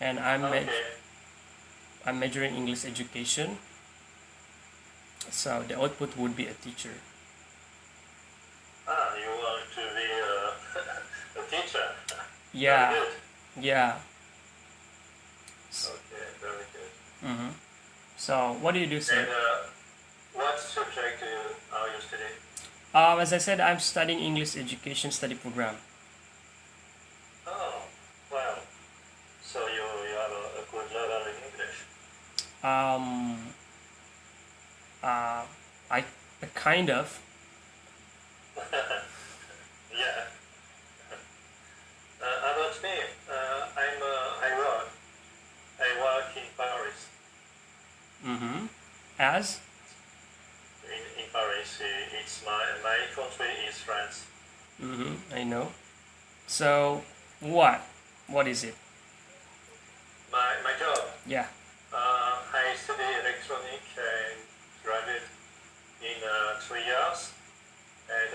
and Okay. I'm majoring English education. So the output would be a teacher. Ah, you want to be a teacher. Very Yeah, good. yeah. Okay, very good. Mm-hmm. So what do you do, And sir? what subject are you studying? As I said, I'm studying English education study program. Oh, well, so you have a good level in English. Um, uh, I kind of. Yeah. About me, I work in Paris. Mm-hmm. As? In Paris, it's my country is France. Mm-hmm. I know. So what? What is it? My job. Yeah. I study electronic and graduate in 3 years, and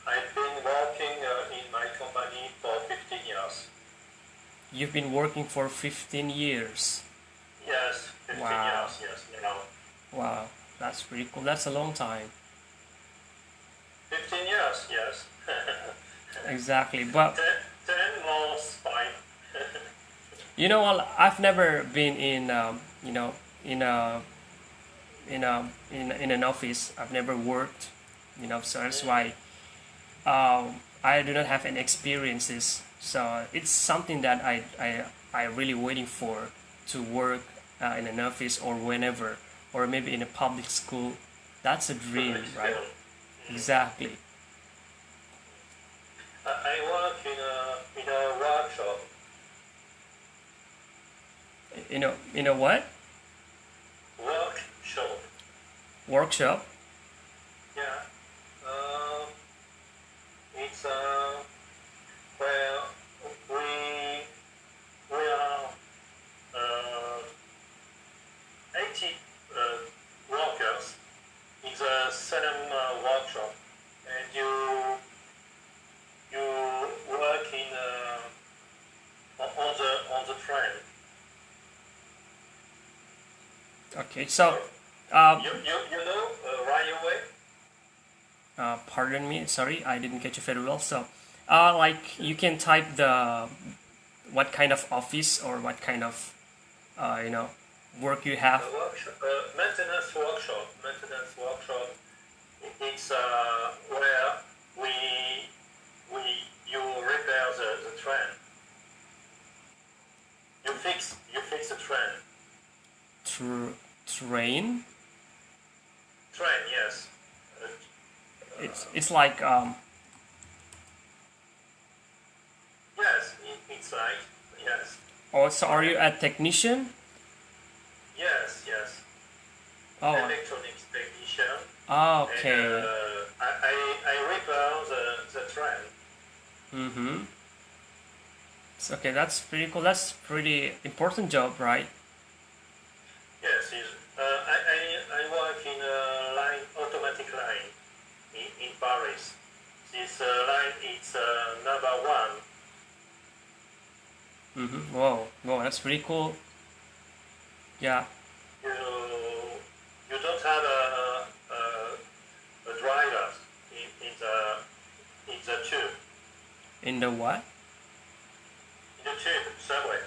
I've been working in my company for 15 years. You've been working for 15 years. Yes, 15 Wow. years. Yes, you know, Wow. That's pretty cool. That's a long time. 15 years. Yes, Exactly. But 10 months fine. you know what? I've never been in, in a in an office. I've never worked. So that's why I do not have any experiences. So it's something that I really waiting for to work in an office or whenever, or maybe in a public school. That's a dream, Public right? school. Exactly. I work in a workshop. In a what? Workshop. Workshop? Yeah. Uh, it's where we are 80 workers in the same workshop, and you work in on the train. Okay. So, Sorry. uh, You know railway. pardon me. Sorry, I didn't catch you very well. So, like you can type the what kind of office or what kind of uh, you know work you have. Workshop, maintenance workshop. It's where we we you repair the train. You fix the train. Train. Train, yes. It's like Yes, it's like yes, oh, so are you a technician? yes. Oh, Electronics technician, and okay. I repair the train. Mm-hmm. Okay, that's pretty cool. That's pretty important job, right? Yes, I work in a line automatic line in Paris. This line is number 1. Mm-hmm. Whoa, whoa, that's pretty cool. Yeah. You don't have a driver in the tube. In the what? In the tube, subway.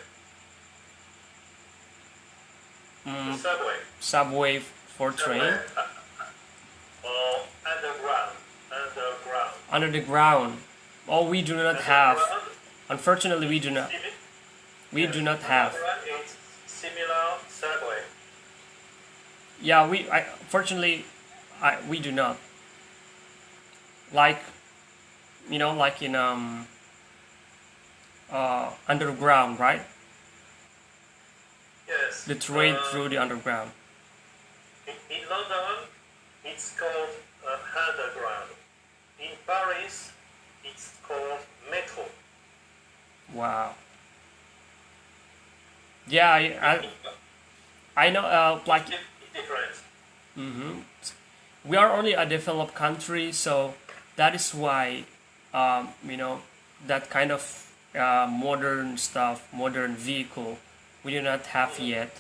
The Mm, subway. subway for Subway. train Or underground. Underground. under the ground. Oh, we do not have. Underground. Unfortunately, we do It's not. We do yes. not have. Underground is similar subway. Yeah, fortunately, we do not. Like like in underground, right? Yes. The train through the underground. In London, it's called underground. In Paris, it's called metro. Wow. Yeah, I know. Like, It's different. hmm we are only a developed country, so that is why, that kind of modern stuff, modern vehicle, we do not have yet.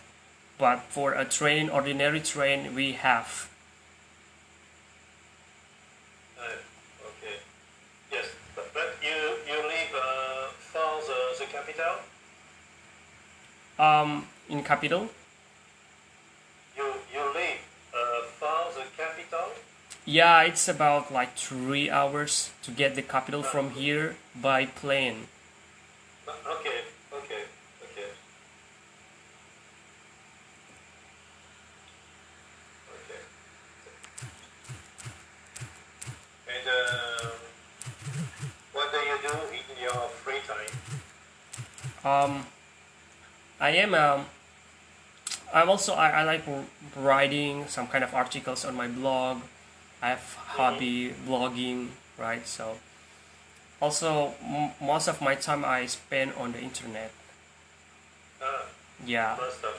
But for a train, ordinary train, we have. Okay. Yes, but you live far the capital? In capital? You live far the capital? Yeah, it's about like 3 hours to get the capital from here by plane. Okay, okay, okay, okay. And what do you do in your free time? Um, I am I like writing some kind of articles on my blog. I have hobby blogging, right? So also most of my time I spend on the internet. Ah, Yeah, most of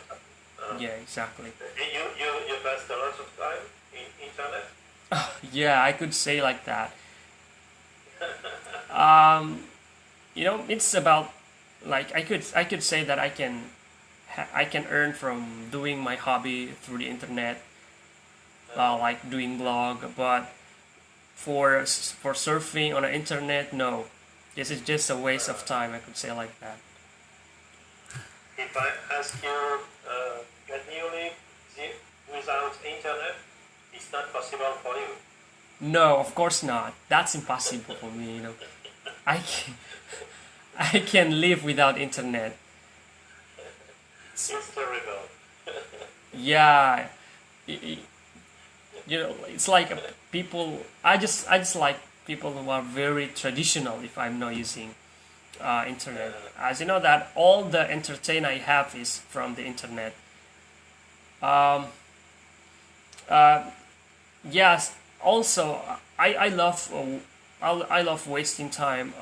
yeah, exactly. you pass a lot of time in internet? Yeah, I could say like that. Um, it's about like I could say that I can earn from doing my hobby through the internet, like doing blog. But for surfing on the internet, no, this is just a waste of time. I could say like that. If I ask you, can you live without internet? It's not possible for you. No, of course not. That's impossible for me. I can, I can live without internet. It's terrible. Yeah, it's like people. I just like people who are very traditional. If I'm not using internet, as you know that all the entertain I have is from the internet. Um, uh, yes. Also, I love I love wasting time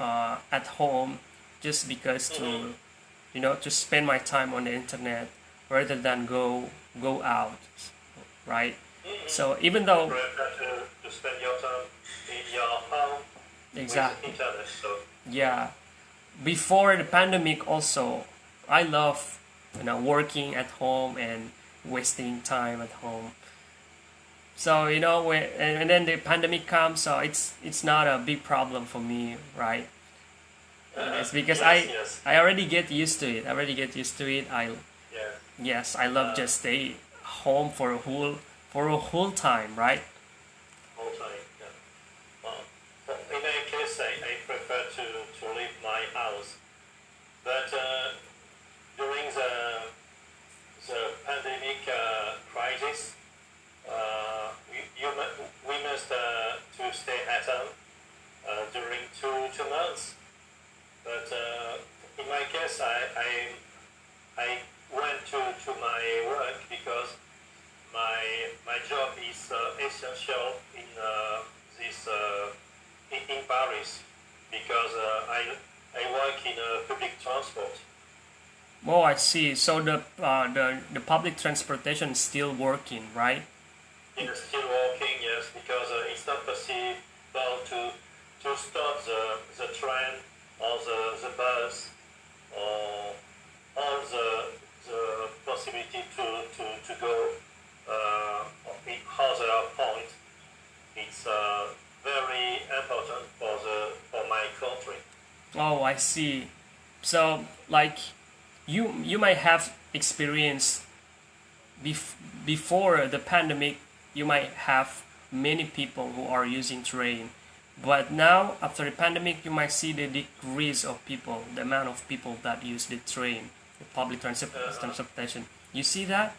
at home just because to spend my time on the internet rather than go out, right? So even You though prefer to spend your time in your home with exactly, internet. So yeah, before the pandemic also I love working at home and wasting time at home. So and then the pandemic comes, so it's not a big problem for me, right? It's because yes, yes, I already get used to it. I already get used to it. yes. Yes, I love just stay home for a whole time, right? All time. Yeah. Well, in any case, I prefer to leave my house. But during the pandemic crisis, we must to stay at home during two months. But in my case, I went to my work because my job is essential in this in Paris because I work in public transport. Oh, I see. So the public transportation is still working, right? It's still working, yes, because it's not possible to stop the train or the bus or all the possibility to go in other point. It's very important for my country. Oh, I see. So like you might have experienced before the pandemic, you might have many people who are using train. But now, after the pandemic, you might see the decrease of people, the amount of people that use the train, the public transportation. You see that?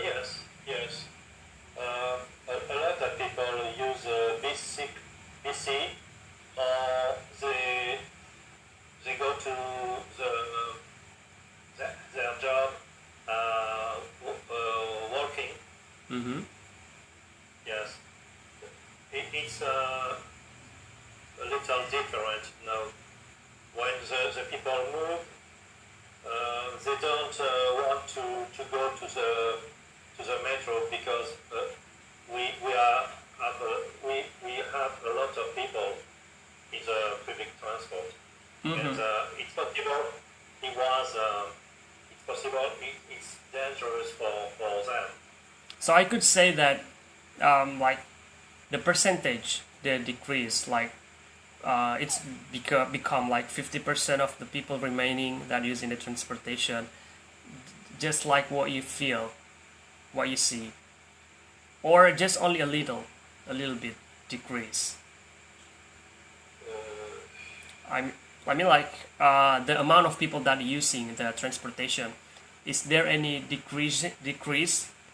Yes, yes. A lot of people use BC, they go to the, their job working. Mm-hmm. Yes, it's a little different now. When the people move, they don't want to go to the metro because we have a lot of people in the public transport. and it's possible it was it's possible it's dangerous for them. So I could say that like the percentage the decrease like it's become like 50% of the people remaining that using the transportation, just like what you feel, what you see, or just only a little bit decrease. I I mean like the amount of people that are using the transportation, is there any decrease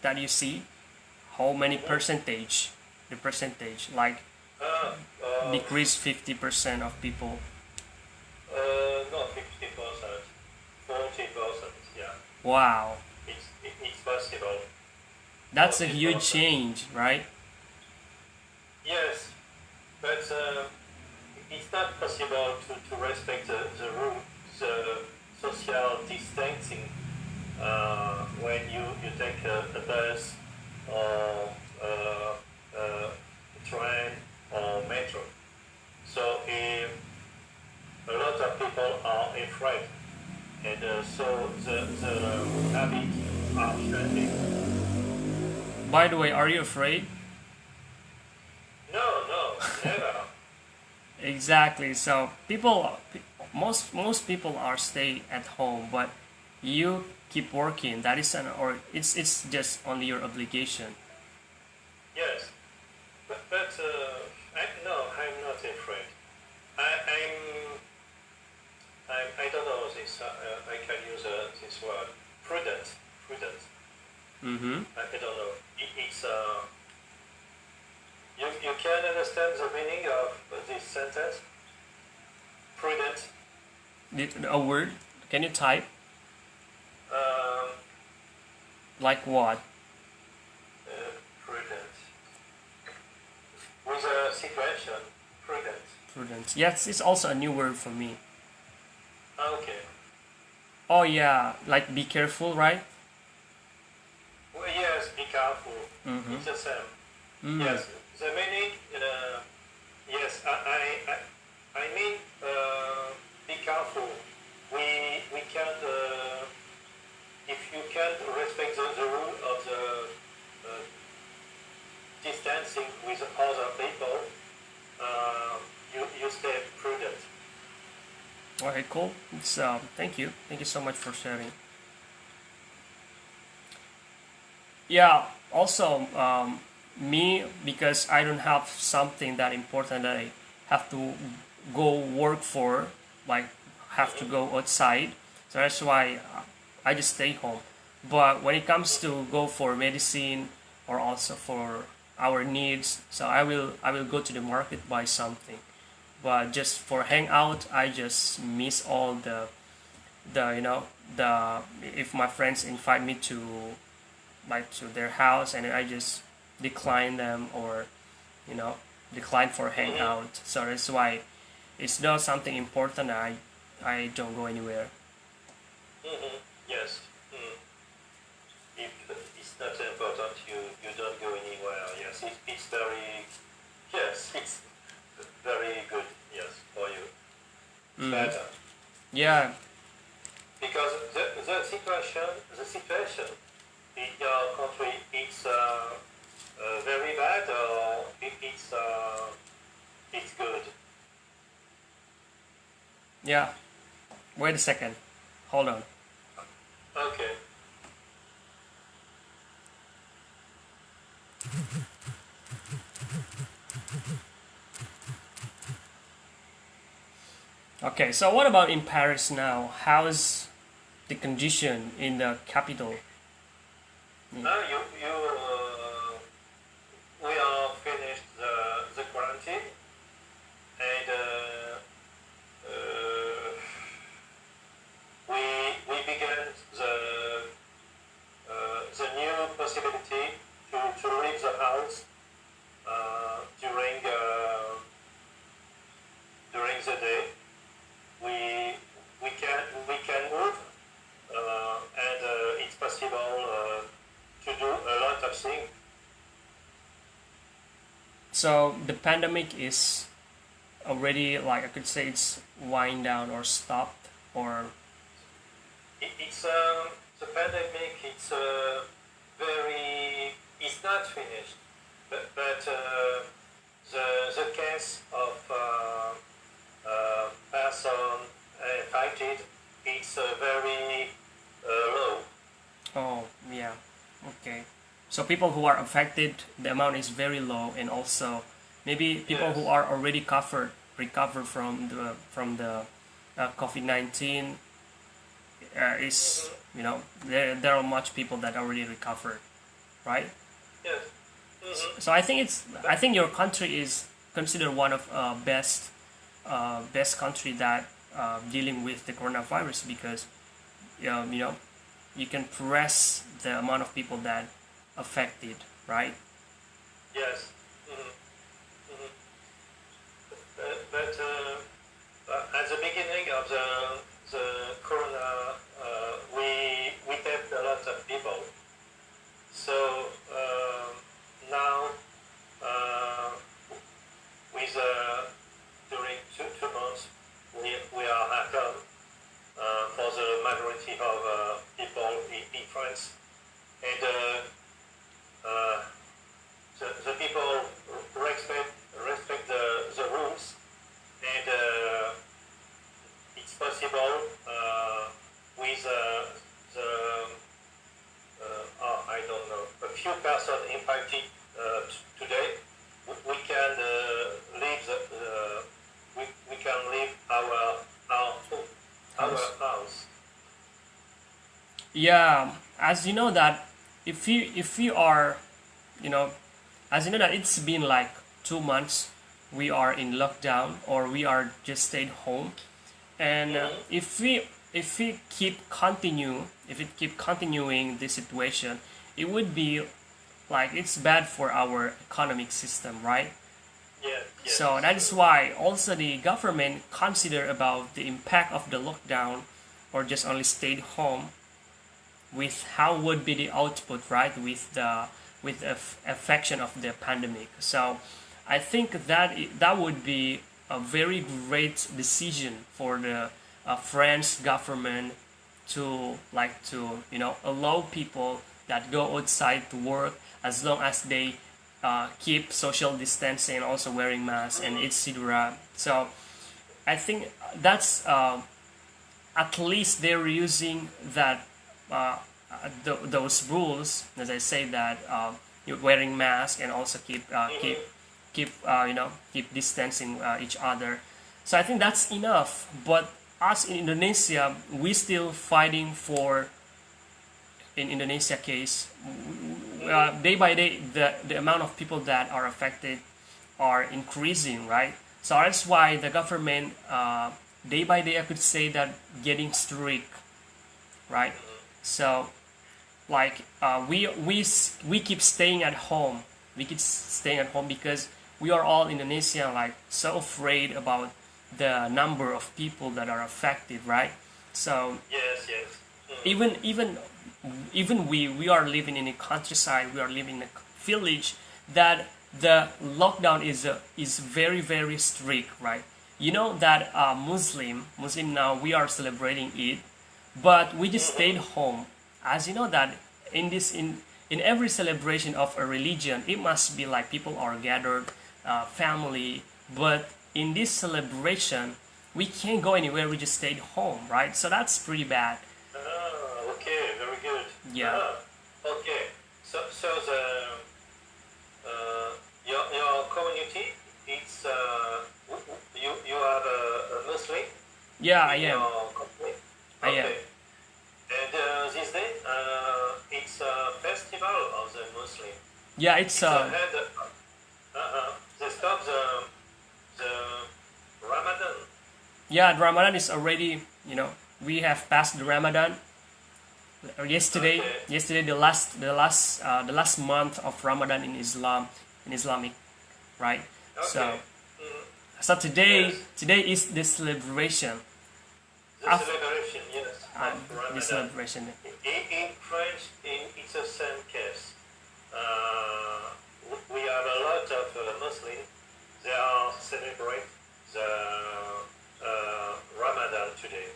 that you see? How many percentage? The percentage like Uh, uh, decrease 50% of people. Not 50%, 40%. Yeah, Wow, it's possible. that's a huge 40%. change, right? Yes, but it's not possible to respect the rule, the social distancing when you take a bus or a train or metro. So a lot of people are afraid, and so the habits are changing. By the way, are you afraid? No, no, never. Exactly. So most people are stay at home, but you keep working. That is an or it's just only your obligation. Yes, but no, I'm not afraid. I'm I don't know this. I can use this word. Prudent. Prudent. Mm-hmm. I don't know. It's you can understand the meaning of this sentence. Prudent. A word? Can you type? Um, Like what? Prudent. With a situation. Prudent. Prudence. Yes, it's also a new word for me. Okay. Oh yeah, like be careful, right? Well, yes. Be careful. Mm-hmm. It's the same. Mm. Yes. The meaning. Yes. I mean. Be careful. We can't. If you can't respect the rule of the uh, distancing with other people, you stay prudent. Okay, cool. It's thank you. Thank you so much for sharing. Yeah. Also, me because I don't have something that important that I have to go work for, like have to go outside. So that's why I just stay home. But when it comes to go for medicine or also for our needs, so I will go to the market buy something. But just for hang out, I just miss all the the if my friends invite me to like to their house and I just decline them or you know decline for Mm-hmm. hangout. So that's why it's not something important. I don't go anywhere. Mm-hmm. Yes. Mm. If it's not important, you don't go anywhere. Yes, it's very yes, it's very good. Yes, for you. It's Mm. better Yeah, because the situation in your country it's very bad or it's good. yeah. Wait a second. Hold on. Okay. Okay, so what about in Paris now? How's the condition in the capital? Mm. Now we are finished the quarantine and uh, we we began the new possibility to leave the house during the day. We we can move and it's possible to do a lot of things. So the pandemic is already, like I could say, it's wind down or stopped, or It's the pandemic. It's very. It's not finished, but the case of person infected, it's very low. oh yeah, okay. So people who are affected, the amount is very low, and also maybe people who Yes. are already recover from the COVID-19 is, Mm-hmm. there are much people that already recovered, right? Yes. Mm-hmm. So I think your country is considered one of best country that dealing with the coronavirus, because you know you can press the amount of people that affected, right? Yes. Mm-hmm. Mm-hmm. But at the beginning of the corona, we tapped a lot of people. So now, uh, with during 2 months, we are at home for the majority of people in France, and uh, the people respect the rules, and it's possible with the I don't know, a few persons impacted today. We can leave we can leave our House. house. Yeah, as you know that if you are, you know, as you know that it's been like 2 months we are in lockdown, or we are just stayed home, and Mm-hmm. if it keep continuing this situation, it would be like it's bad for our economic system, right? Yes, yes, So it's that true. is why also the government consider about the impact of the lockdown, or just only stayed home, with how would be the output, right, with the affection of the pandemic. So I think that would be a very great decision for the French government to, like, to allow people that go outside to work, as long as they keep social distancing and also wearing masks and Mm-hmm. etc. So I think that's at least they're using that those rules, as I say, that you're wearing mask and also Mm-hmm. keep distancing each other. So I think that's enough. But us in Indonesia, we still fighting for, in Indonesia case, Mm-hmm. day by day the amount of people that are affected are increasing, right? So that's why the government, day by day, I could say that getting strict, right? So like we keep staying at home. We keep staying at home because we are all Indonesian, like so afraid about the number of people that are affected, right? So Yes, yes. Mm-hmm. even we are living in a countryside, we are living in a village, that the lockdown is very very strict, right? You know that Muslim now we are celebrating Eid, but we just stayed Mm-hmm. home. As you know that in every celebration of a religion, it must be like people are gathered, family. But in this celebration, we can't go anywhere. We just stayed home, right? So that's pretty bad. Okay, very good. Yeah, Okay. So the your community, it's you have a Muslim yeah, I in am. your company. I am. Okay. And this day, it's a festival of the Muslim. Yeah, it's It's a head. They stop the Ramadan. yeah. Ramadan is already, we have passed the Ramadan. Okay. Yesterday, the last month of Ramadan in Islam, in Islamic, right? Okay. So Mm, so yes. today is the celebration The of celebration, yes, of the Ramadan. celebration. In French, it's the same case. We have a lot of Muslims. They are celebrate the Ramadan today.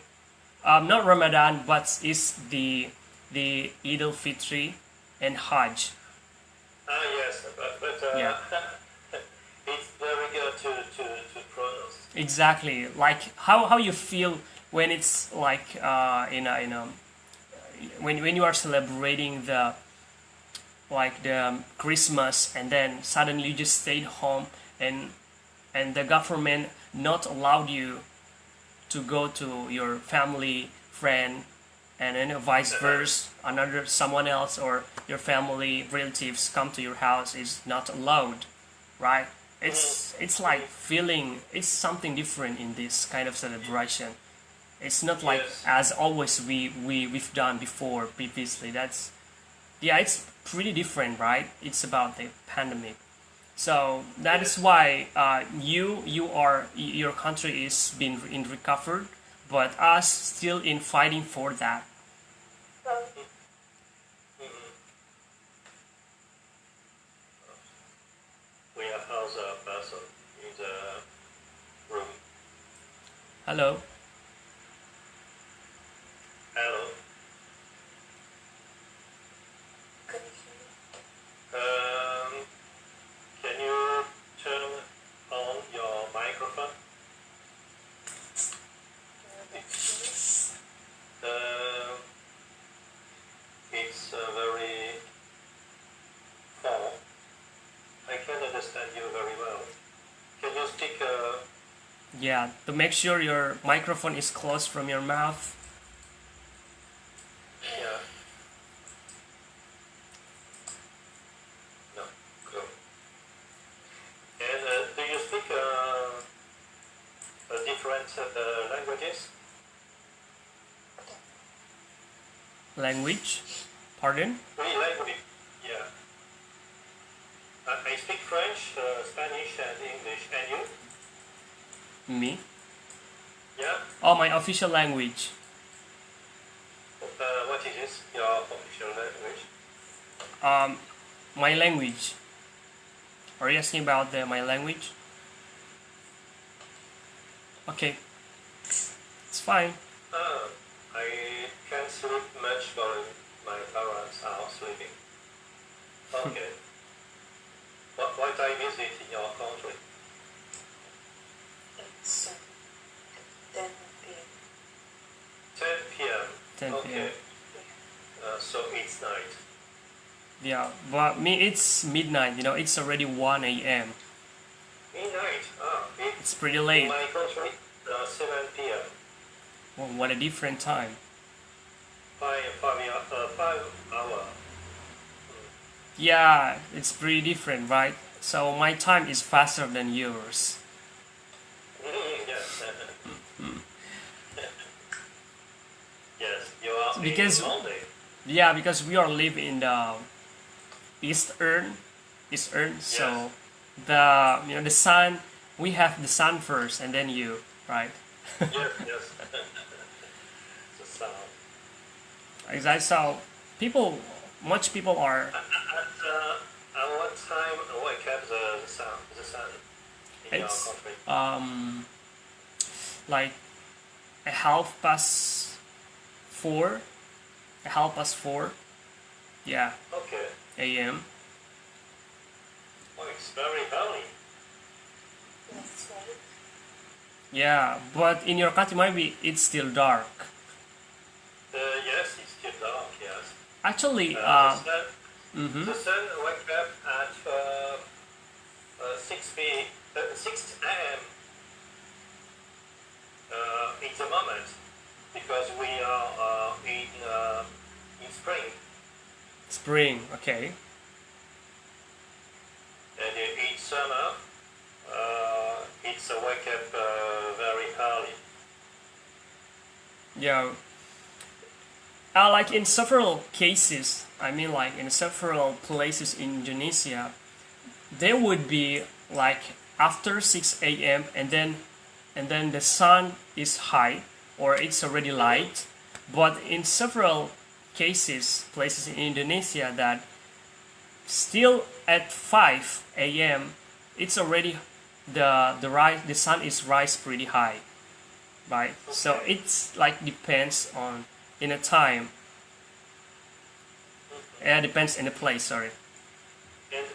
Not Ramadan, but it's the Eid al-Fitri and Hajj. Yes, but Yeah. it's very good to pronounce. Exactly. Like how you feel when it's like when you are celebrating the Christmas, and then suddenly you just stayed home, and the government not allowed you to go to your family friend, and then vice versa, another someone else or your family relatives come to your house is not allowed, right? It's like feeling it's something different in this kind of celebration. It's not like Yes. as always we've done before previously. That's yeah, it's pretty different, right? It's about the pandemic. So that is why your country is being in recovered, but us still in fighting for that. We have also a person in the room. Hello. Hello. Can you turn on your microphone? It's very full. I can't understand you very well. Can you speak? Yeah, to make sure your microphone is close from your mouth. Yeah. No. Cool. And do you speak different languages? Language? Pardon? Really language? Yeah. I speak French, Spanish, and English. And you? Me? Yeah. Oh, my official language. What is this? Your official language? My language. Are you asking about my language? Okay, it's fine. I can't sleep much while my parents are sleeping. Okay. What time is it in your country? It's 10 p.m. 10 p.m. 10 p.m. Okay. So it's night. Yeah, but me it's midnight. It's already 1 a.m. Midnight. It's pretty In late. my country, 7 p.m. Well, what a different time. 5 hour. Yeah, it's pretty different, right? So my time is faster than yours. Yes. Yes, you are Because- in Monday. Yeah, because we are live in the eastern, so the sun. We have the sun first, and then you, right? Yes, yes. The sun. Exactly. So much people are. At what time wake up the sun in your It's country? like a half past 4, a half past 4, yeah, Okay. a.m. Oh, it's very early. That's right. Yeah, but in your country maybe it's still dark. Yes, it's still dark. Yes. Actually, The sun wake up at 6 a.m. It's a moment because we are in spring, spring. Okay. and in summer it's a wake up very early. Yeah. Like in several cases, I mean, like in several places in Indonesia, there would be like after 6 a.m. and then the sun is high or it's already light. But in several cases, places in Indonesia that still at 5 a.m. it's already the sun is rise pretty high, right? So Okay. it's like depends on in a time. Yeah, depends in the place. Sorry. And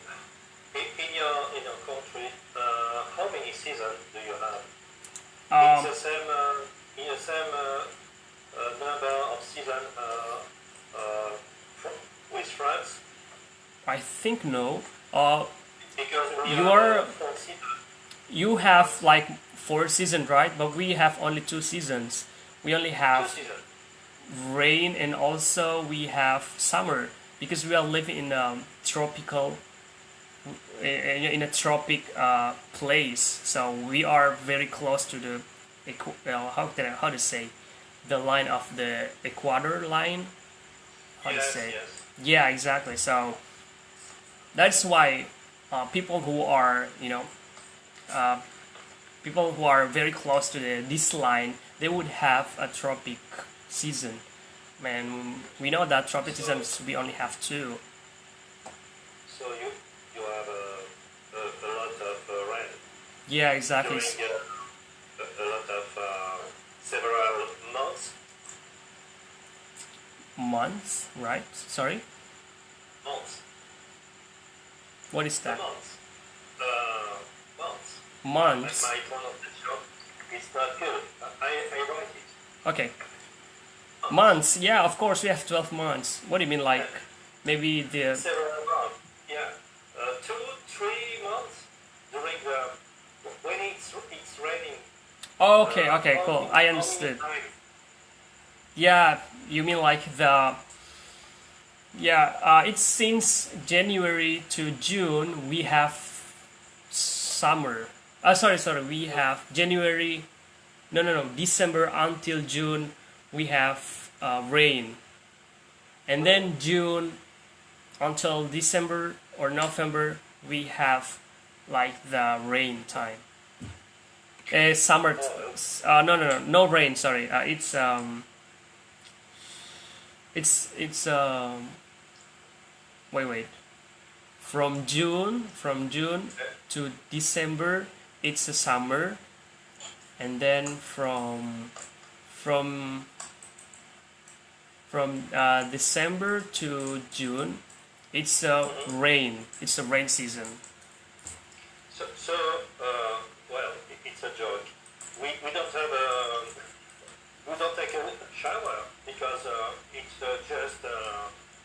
in your country, how many seasons do you have? It's Um, the same in the same number of season with France I think no. Uh, because we you have are four seasons. you have like 4 seasons, right? But we have only 2 seasons. We only Two have seasons. rain and also we have summer because we are living in a tropical in a tropic place. So we are very close to the how to say the line of the equator line. How to Yes, say? yes. Yeah, exactly. So that's why people who are uh, people who are very close to this line, they would have a tropic season. And we know that tropic So, seasons we only have two. so you have a lot of rain Yeah, exactly. during a lot of several months. Months, right? Sorry, Months. what is The that? months. Months. Months. My pronunciation is not good. I write it. Okay, Months. months. Yeah, of course we have 12 months. What do you mean, like maybe the? Several months. Yeah. 2, 3 months during the when it's raining. Oh, okay, cool. I How many understood. times? Yeah, you mean like the? Yeah, it's since January to June we have summer. Sorry. We have January. No. December until June we have rain, and then June until December or November we have like the rain time. Summer. Oh, No rain. Sorry. It's wait. From June okay. to December it's a summer, and then from December to June it's a Mhm. rain. It's a rain season. So well, it's a joke. We don't have we don't take a shower because it's just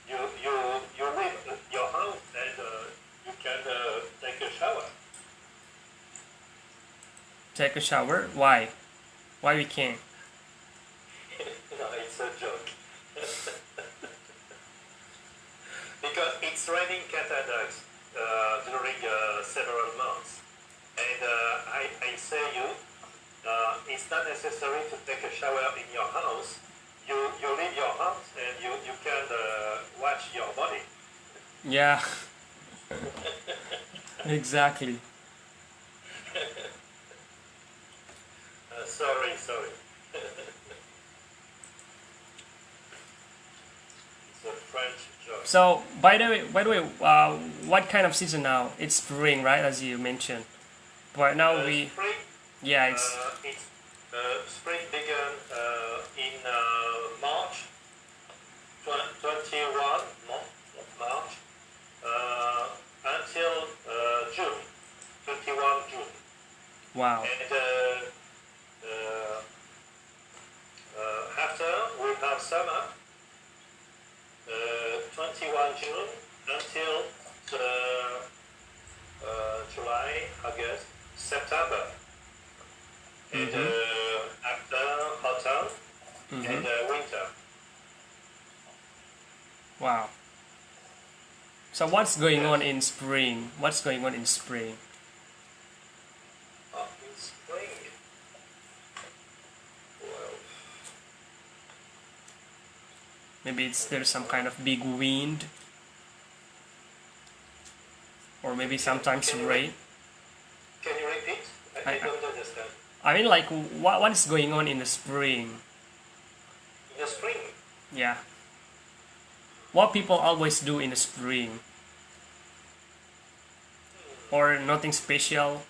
you leave your house and you can take a shower. Take a shower? Why? Why we can't? No, it's a joke. Because it's raining cataract during several months, and I say you, it's not necessary to take a shower in your house. You leave your house and you can wash your body. Yeah, exactly. Sorry. It's a French joke. So, by the way, what kind of season now? It's spring, right? As you mentioned. Right now Spring, yeah, it's it's spring began in March 21 month of March until June 21 June, wow. and after we have summer 21 June until July, August, September, and after autumn and winter. Wow. So what's going on in spring? What's going on in spring? In spring, well, Maybe there's some kind of big wind, or maybe sometimes can you rain. can you repeat? I don't understand. I mean, like, what is going on in the spring? In the spring, Yeah. What people always do in the spring, or nothing special.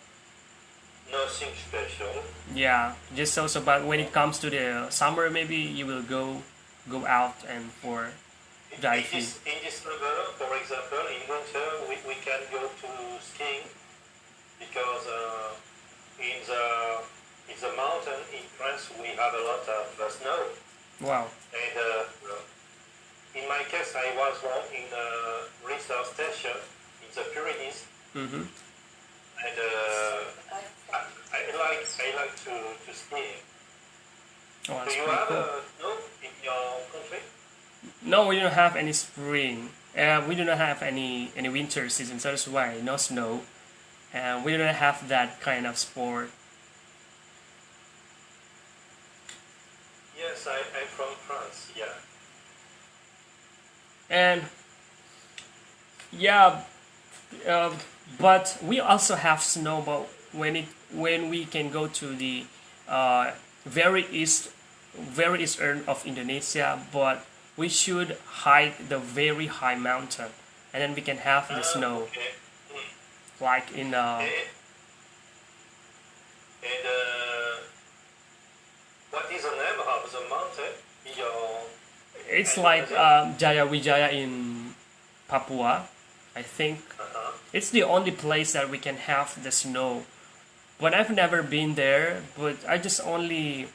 nothing special. Yeah, just also. But when it comes to the summer, maybe you will go out and for diving. In December, for example, in winter, we can go to skiing because in the mountain in France we have a lot of snow. Wow. And in my case, I was born in a research station in the Pyrenees, Mm-hmm. and I like to ski. Oh, Do that's you pretty have cool. snow in your country? No, we don't have any spring. We do not have any winter season, so that's why no snow. And we do not have that kind of sport. Yes, I'm from France. Yeah. And yeah, but we also have snow. But when we can go to the uh, very eastern of Indonesia, but we should hike the very high mountain, and then we can have the snow, Okay. Mm. like in And, and what is the name of the mountain in your it's like Indonesia? Jayawijaya in Papua. I think Uh-huh. it's the only place that we can have the snow. But I've never been there. But I just only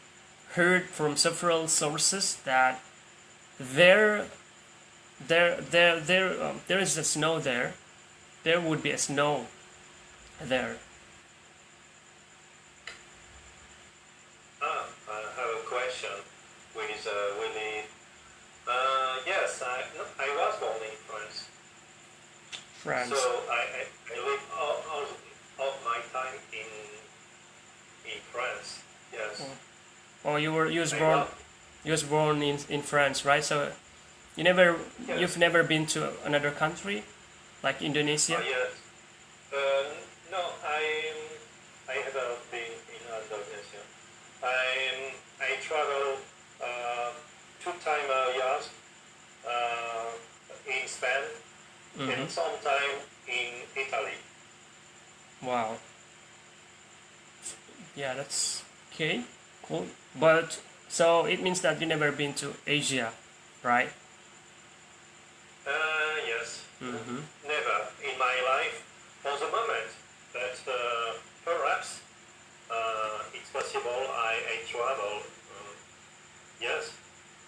heard from several sources that there there is a snow there. There would be a snow there. I have a question with Willie. Yes, no, I was born in France, so France. I live all my time in France. Yes, Oh, I love. you was born in France, right? So you never Yes, you've never been to another country like Indonesia. yes. No, I haven't been in Indonesia. I travel uh, 2 times a year in Spain Mm-hmm. and sometime in Italy. Wow. Yeah, that's okay. Cool. But so it means that you never been to Asia, right? Yes, Mm-hmm. never in my life for the moment, but perhaps it's possible I travel. Yes,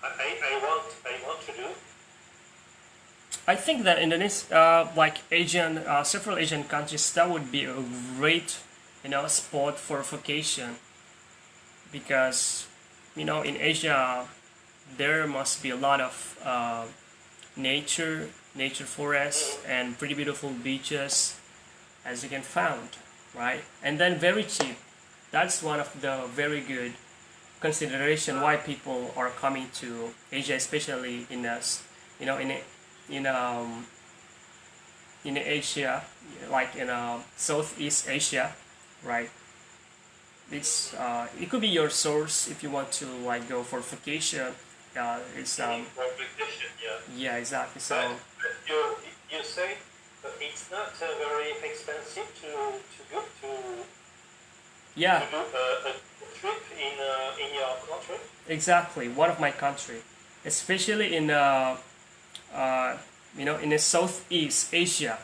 I want to do. I think that Indonesia, like Asian, several Asian countries, that would be a great, spot for vacation because, in Asia, there must be a lot of nature forests, Mhm. and pretty beautiful beaches, as you can find, right? And then very cheap. That's one of the very good consideration why people are coming to Asia, especially in us, you know, in in Asia, like in Southeast Asia, right? It could be your source if you want to like go for vacation. It's For vacation, yeah. Yeah, exactly. But, So but you say it's not very expensive to go yeah, to do a trip in your country. exactly. One of my country, especially in uh, in the Southeast Asia,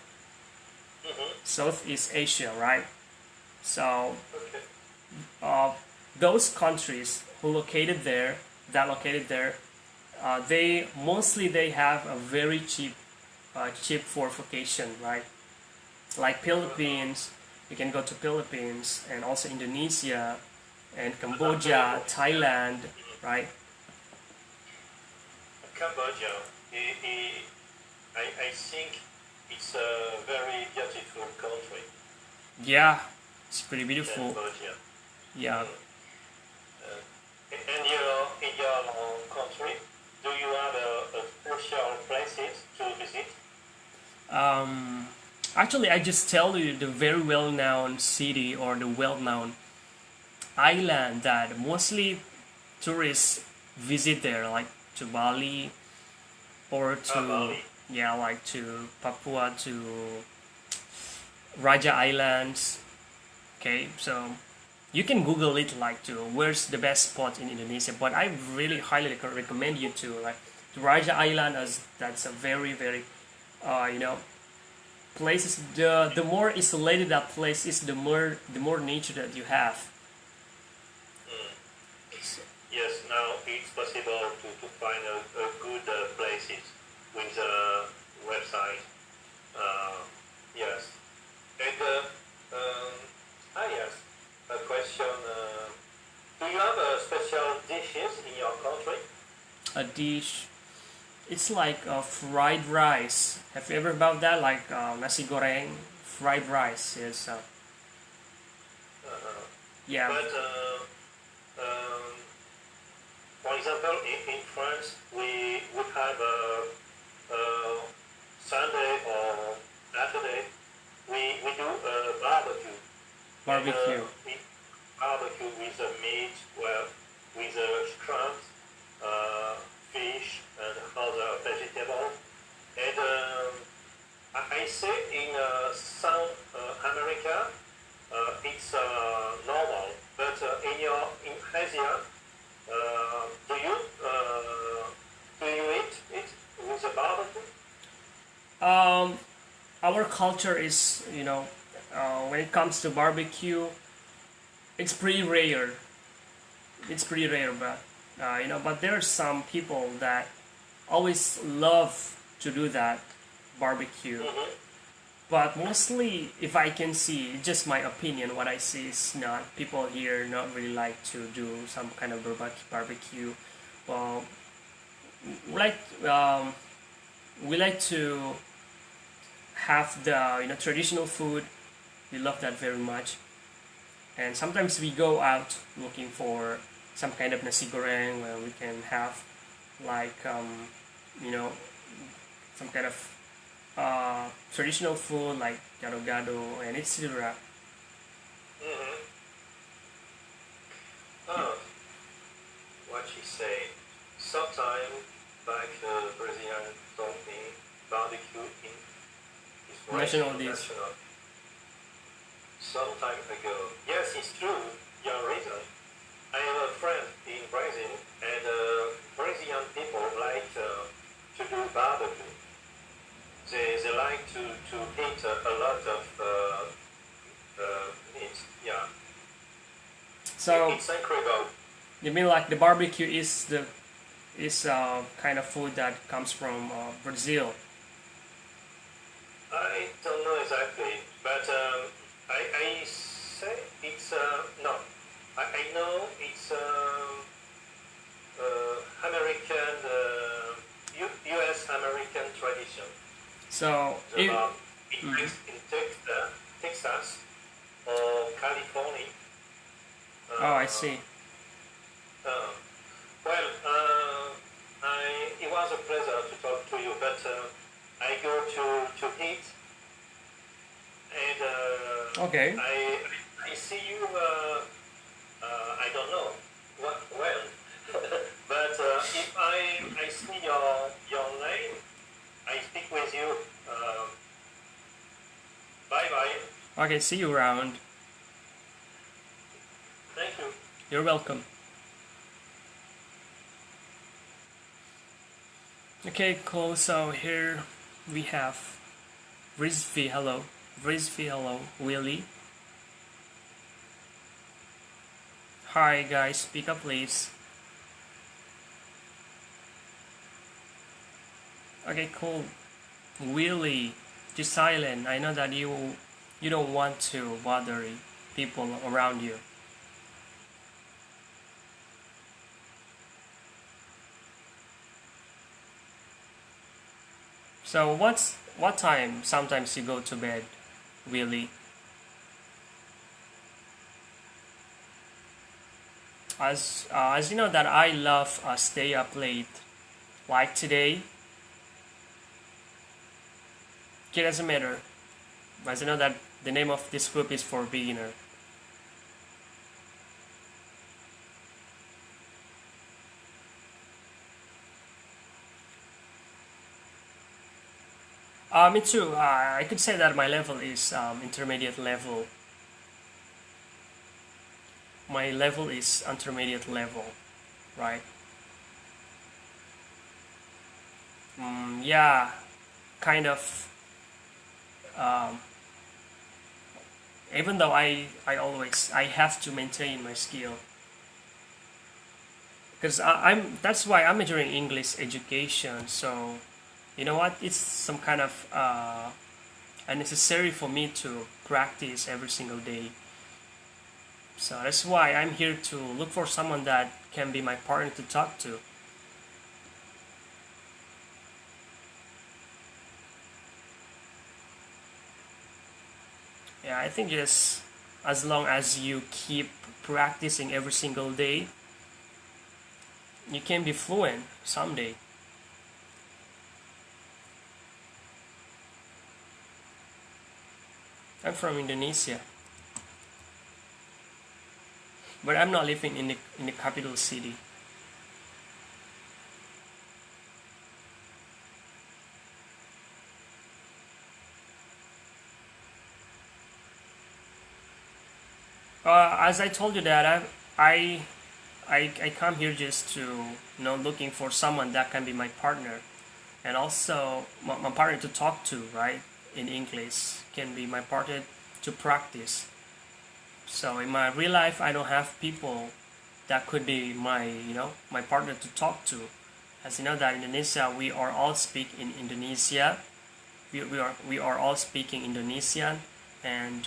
Mm-hmm. right? So Okay. uh, those countries who located there, they have a very cheap for vacation, right? Like Philippines, you can go to Philippines and also Indonesia and Cambodia, Thailand, right? Cambodia. I think it's a very beautiful country. Yeah, it's pretty beautiful. Cambodia. Yeah. In your country, do you have a special places to visit? Um, Actually, I just tell you the very well-known city or the well-known island that mostly tourists visit there, like to Bali or to Bali. yeah, like to Papua, to Raja Islands. Okay, so You can Google it like to where's the best spot in Indonesia, but I really highly recommend you to like to Raja Island, as that's a very very you know places. The more isolated that place is, the more nature that you have. Mm. Yes, now it's possible to find a good places with a website. Uh, yes. And yes, a question. Do you have special dishes in your country? A dish, it's like fried rice. Have you ever about that? Like nasi goreng, fried rice is Uh, yeah. but um, for example, in France, we have Sunday or Saturday, we do a barbecue. And Barbecue. we barbecue with a meat, well, with a shrimp, fish, and other vegetables. And I say in South America, it's normal, but in Asia, do you eat it with a barbecue? Um, our culture is, when it comes to barbecue, it's pretty rare. It's pretty rare, but but there are some people that always love to do that barbecue. Mm-hmm. But mostly, if I can see, just my opinion, what I see is not people here not really like to do some kind of barbecue. Well, we like we like to have the traditional food. We love that very much, and sometimes we go out looking for some kind of nasi goreng where we can have like you know some kind of traditional food like gado-gado and etc. Mm-hmm. Oh, what she say? Sometime back, Brazilian told me barbecue is National national. dish. Some time ago. Yes, it's true. Your reason. I have a friend in Brazil, and Brazilian people like to do barbecue. They like to eat a lot of meat. Yeah, So it's incredible. you mean like the barbecue is kind of food that comes from Brazil? I don't know exactly, but I say it's no. I know it's American, U.S. American tradition. So if It mhm. makes in Texas or California. Oh, I Uh, see. uh, well, it was a pleasure to talk to you, but I go to eat, and Okay. I see you. I don't know what when, but if I see your name, I speak with you. Bye bye. Okay, see you around. Thank you. You're welcome. Okay, cool. So here we have Rizvi, hello. Rizvi, hello. Willie. Hi guys, speak up please. Okay, cool. Willie, just silent. I know that you don't want to bother people around you. So what time sometimes you go to bed, Willie? As you know that I love stay up late. Like today, it doesn't matter. As you know that the name of this group is for beginner. Me too. I could say that my level is intermediate level. my level is intermediate level, right? Yeah, kind of. Um, Even though I have to maintain my skill, because I'm that's why I'm majoring English education. So you know what? It's some kind of unnecessary for me to practice every single day. So that's why I'm here to look for someone that can be my partner to talk to. Yeah, I think just as long as you keep practicing every single day, you can be fluent someday. I'm from Indonesia, but I'm not living in the capital city. As I told you that I I come here just to looking for someone that can be my partner, and also my partner to talk to, right? In English can be my partner to practice. So in my real life, I don't have people that could be my my partner to talk to. As you know that in Indonesia we are all speak in Indonesia. We are all speaking Indonesian, and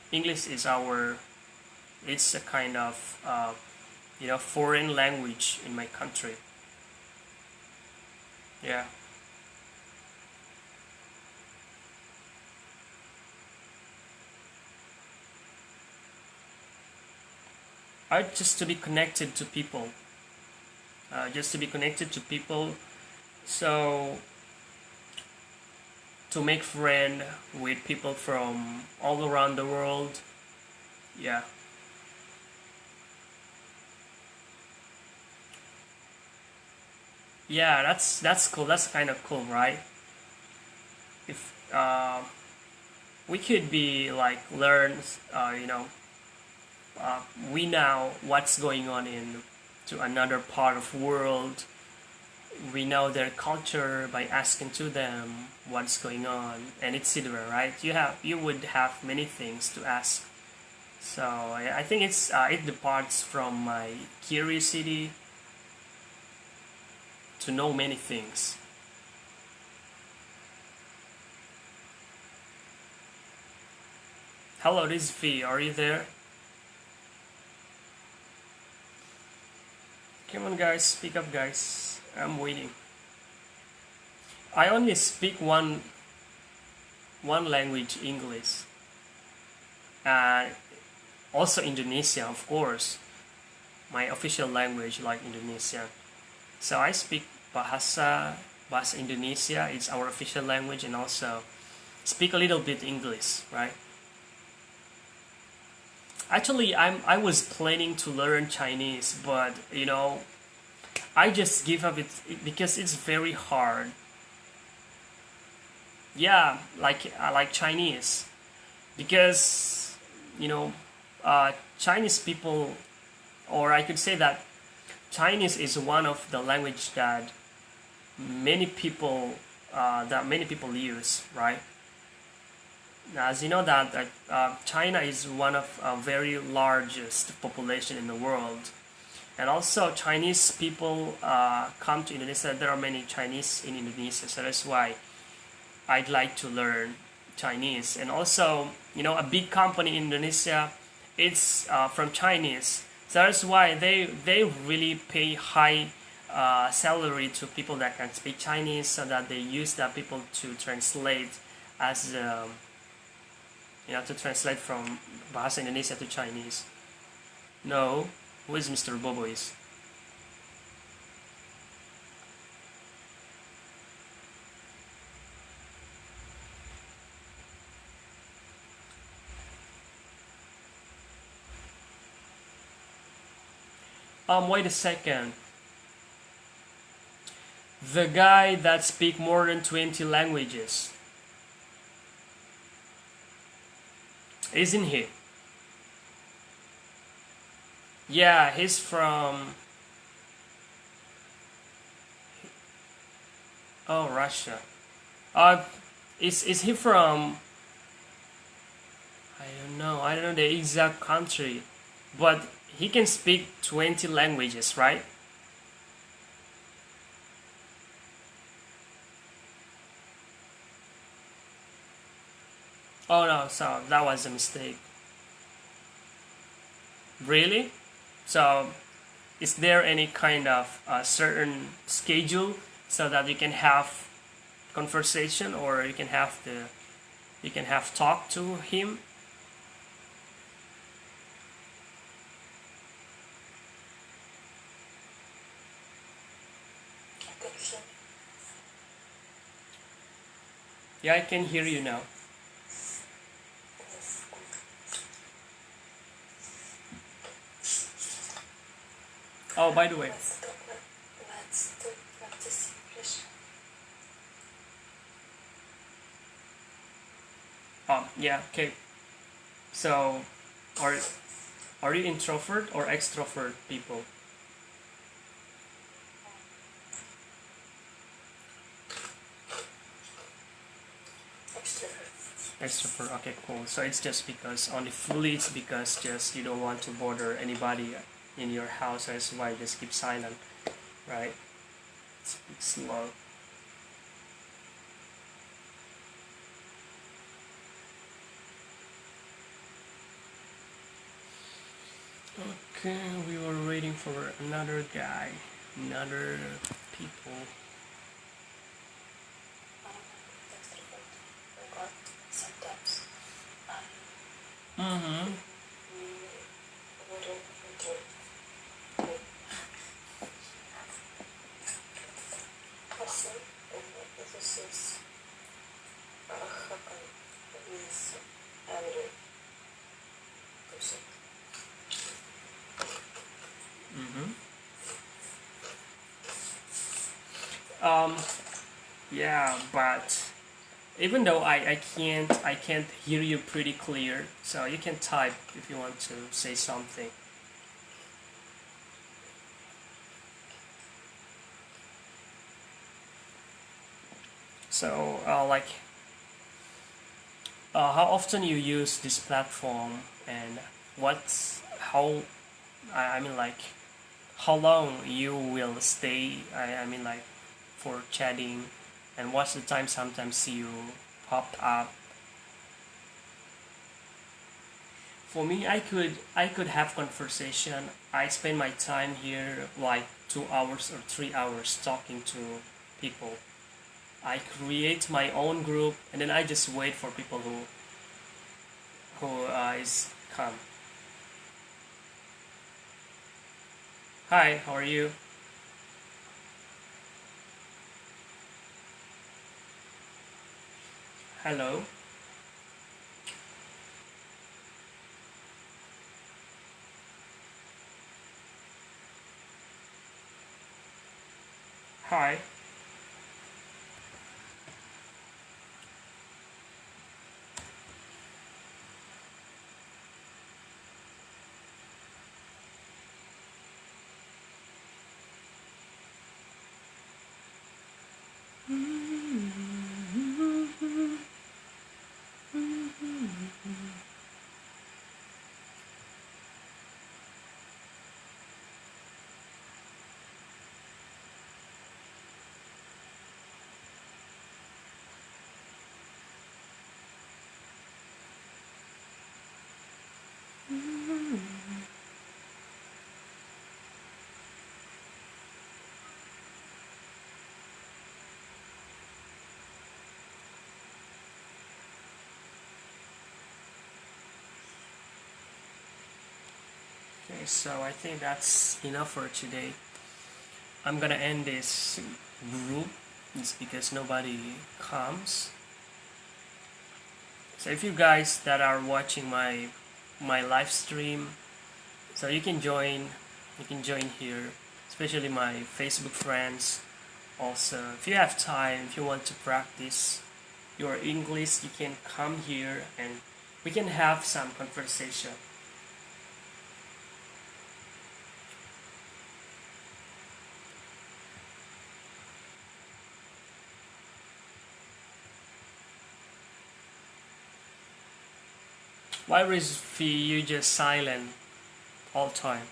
English is our it's a kind of foreign language in my country. Yeah. I just to be connected to people. Just to be connected to people. So to make friend with people from all around the world. Yeah. Yeah, that's cool. That's kind of cool, right? If we could be like learn, uh, we know what's going on in to another part of world. We know their culture by asking to them what's going on and etc. Right? You would have many things to ask. So I think it departs from my curiosity to know many things. Hello, this is V. Are you there? Come on, guys. Speak up, guys. I'm waiting. I only speak one language, English. Uh, Also Indonesian, of course. My official language, like Indonesian. So I speak Bahasa Indonesia. It's our official language, and also speak a little bit English, right? Actually, I was planning to learn Chinese, but I just give up it because it's very hard. Yeah, like Chinese, because Chinese people, or I could say that Chinese is one of the language that many people use, right? As you know that China is one of very largest population in the world, and also Chinese people come to Indonesia. There are many Chinese in Indonesia, so that's why I'd like to learn Chinese. And also, a big company in Indonesia, it's from Chinese. So that's why they really pay high salary to people that can speak Chinese, so that they use that people to translate as to translate from Bahasa Indonesia to Chinese. No, who is Mr. Bobo is? Wait a second. The guy that speak more than 20 languages, isn't he? Yeah, he's from Russia. Uh, is he from? I don't know. I don't know the exact country, but he can speak 20 languages, right? Oh no, so that was a mistake. Really? So, is there any kind of certain schedule so that you can have conversation, or you can have talk to him? Attention. Yeah, I can hear you now. Yes. Oh, by the way, Let's do practice English. yeah, okay. So, are are you introvert or extrovert people? Extrovert. Extrovert. Okay, cool. So it's just because only fully it's because just you don't want to bother anybody in your house. That's why you just keep silent, right? Speak slow. Okay, we were waiting for another guy, another people. Extrovert. But sometimes I Mm-hmm. wouldn't enjoy person, and this is happen with every person. Mm-hmm. Um. Yeah, but even though I can't hear you pretty clear, so you can type if you want to say something. So like how often you use this platform, and what's how I mean like how long you will stay, I mean like for chatting, and what's the time sometimes you pop up. For me, I could have conversation. I spend my time here like 2 hours or 3 hours talking to people. I create my own group, and then I just wait for people who is come. Hi, how are you? Hello. Hi. Okay, so I think that's enough for today. I'm gonna end this group. It's because nobody comes. So if you guys that are watching my live stream, so you can join here, especially my Facebook friends. Also, if you have time, if you want to practice your English, you can come here and we can have some conversation. Why Rizvi, you just silent all time?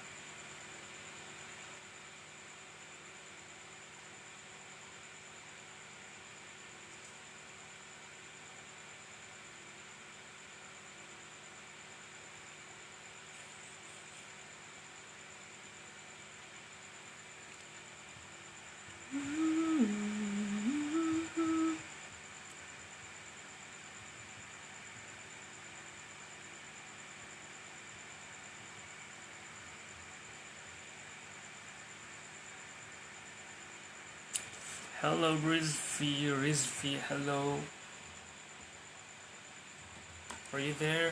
Hello Rizvi, hello. Are you there?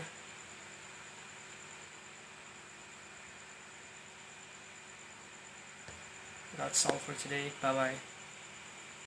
That's all for today. Bye bye.